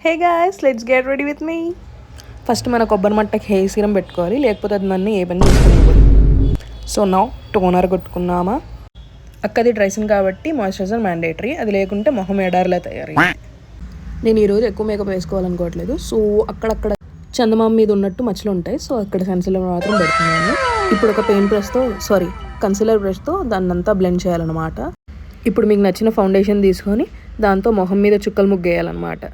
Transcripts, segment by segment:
Hey guys, let's get ready with me. First మన కొబ్బరి మట్టకి hair serum పెట్టుకోవాలి, లేకపోతే అది నన్ను ఏ పని చేసుకునేది. సో నా టోనర్ కొట్టుకున్నామా. అక్కది డ్రైసింగ్ కాబట్టి మాయిశ్చరైజర్ మ్యాండేటరీ, అది లేకుంటే మొహం ఎడారిలా తయారయ్యి. నేను ఈరోజు ఎక్కువ మేకప్ వేసుకోవాలనుకోవట్లేదు. సో అక్కడక్కడ చందమామ మీద ఉన్నట్టు మచ్చలు ఉంటాయి. సో అక్కడ కన్సిలర్ మాత్రం పెడుతున్నాను. ఇప్పుడు ఒక కన్సిలర్ బ్రష్తో దాన్ని అంతా బ్లెండ్ చేయాలన్నమాట. ఇప్పుడు మీకు నచ్చిన ఫౌండేషన్ తీసుకొని దాంతో మొహం మీద చుక్కలు ముగ్గేయాలన్నమాట.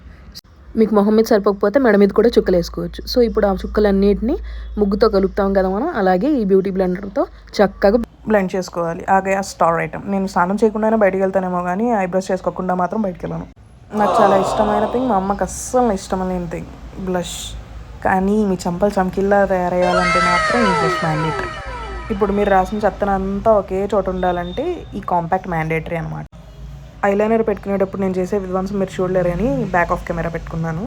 మీకు మొహం మీద సరిపోకపోతే మెడ మీద కూడా చుక్కలు వేసుకోవచ్చు. సో ఇప్పుడు ఆ చుక్కలన్నిటిని ముగ్గుతో కలుపుతాం కదా మనం, అలాగే ఈ బ్యూటీ బ్లెండర్తో చక్కగా బ్లెండ్ చేసుకోవాలి. ఆగే ఆ స్టార్ ఐటమ్. నేను స్నానం చేయకుండానే బయటికి వెళ్తానేమో కానీ ఐబ్రోస్ చేసుకోకుండా మాత్రం బయటికి వెళ్ళాను. నాకు చాలా ఇష్టమైన థింగ్, మా అమ్మకి అస్సలు ఇష్టమైన థింగ్ బ్లష్. కానీ మీ చంపలు చంకిల్లా తయారయ్యాలంటే మాత్రం ఈ బ్లష్ మ్యాండేటరీ. ఇప్పుడు మీరు రాసిన చెత్తనంతా ఒకే చోట ఉండాలంటే ఈ కాంపాక్ట్ మ్యాండేటరీ అనమాట. ఐలైనర్ పెట్టుకునేటప్పుడు నేను చేసే విధ్వంసం మీరు చూడలేరు అని బ్యాక్ ఆఫ్ కెమెరా పెట్టుకున్నాను.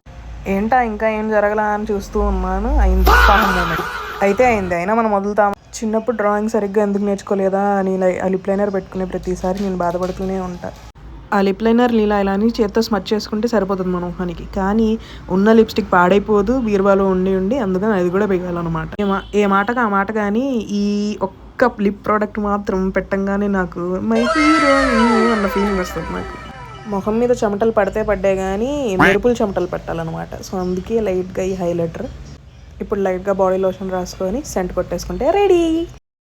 ఏంటా ఇంకా ఏం జరగలా అని చూస్తూ ఉన్నాను. అయింది మూమెంట్ అయితే అయింది. అయినా మనం వదులుతాం. చిన్నప్పుడు డ్రాయింగ్ సరిగ్గా ఎందుకు నేర్చుకోలేదా అని ఆ లిప్ లైనర్ పెట్టుకునే ప్రతిసారి నేను బాధపడుతూనే ఉంటాను. ఆ లిప్ లైనర్ ఇలా అని చేత్తో స్మచ్ చేసుకుంటే సరిపోతుంది మన మొహానికి. కానీ ఉన్న లిప్స్టిక్ పాడైపోదు, బీరువాలో ఉండి అందుకని అది కూడా బిగాలన్నమాట. ఏ మాటగా ఆ మాట. కానీ ఈ ఒక్క లిప్ ప్రోడక్ట్ మాత్రం పెట్టంగానే నాకు మై హీరోయిన్ అన్న ఫీలింగ్ వస్తుంది. నాకు మొహం మీద చెమటలు పడ్డాయి కానీ మెరుపులు చెమటలు పట్టాలన్నమాట. సో అందుకే లైట్గా ఈ హైలైటర్. ఇప్పుడు లైట్గా బాడీ లోషన్ రాసుకొని సెంట్ కొట్టేసుకుంటే రెడీ.